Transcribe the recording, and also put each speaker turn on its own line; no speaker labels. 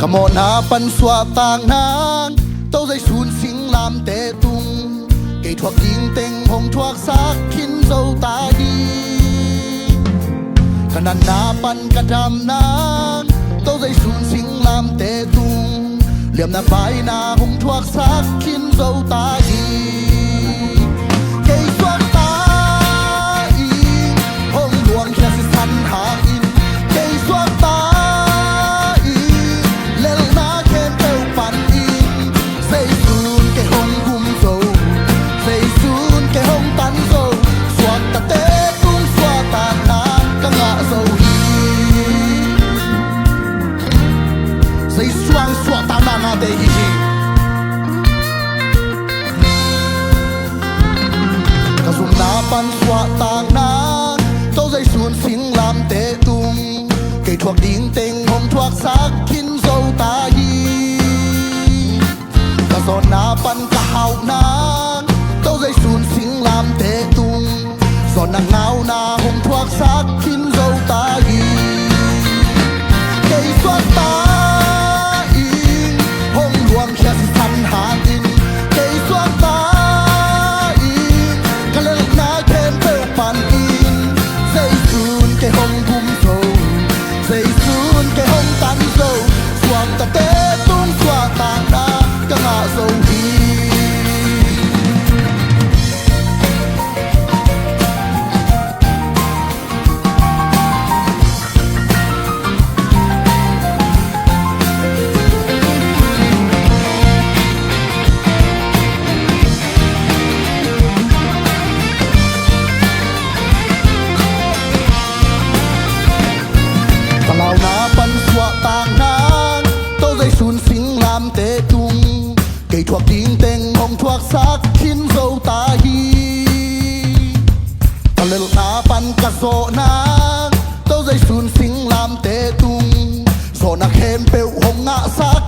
Cầm một na pan xóa tàng nang tâu dây sun sinh làm tê tung cây thuốc dinh tên hồng thuốc sắc khiến dâu ta đi kanan na pan kadam nang tâu dây sun sinh làm tê tung liềm na vai na hồng thuốc sắc khiến dâu ta đi cây thuốc ta in hồng luồng kia sẽ săn hạ in cây thuốc ta để ý cả dùng na pan xóa tàng nang tâu dây xuân xin làm tê tung cây thuốc đinh tên hồng thuốc sắc khiến dâu ta hi cả gió na pan cả hào nang tâu dây xuân xin làm tê tung gió nắng ngao na hồng thuốc sắc khiến dâu ta hi cây xoát ta cây thuốc đinh tên hồng thuốc sắc khiến dâu ta hi ta lên na pan cả gió nang tâu dây xuân sinh làm tê tung gió na khen bèo hồng ngã sắc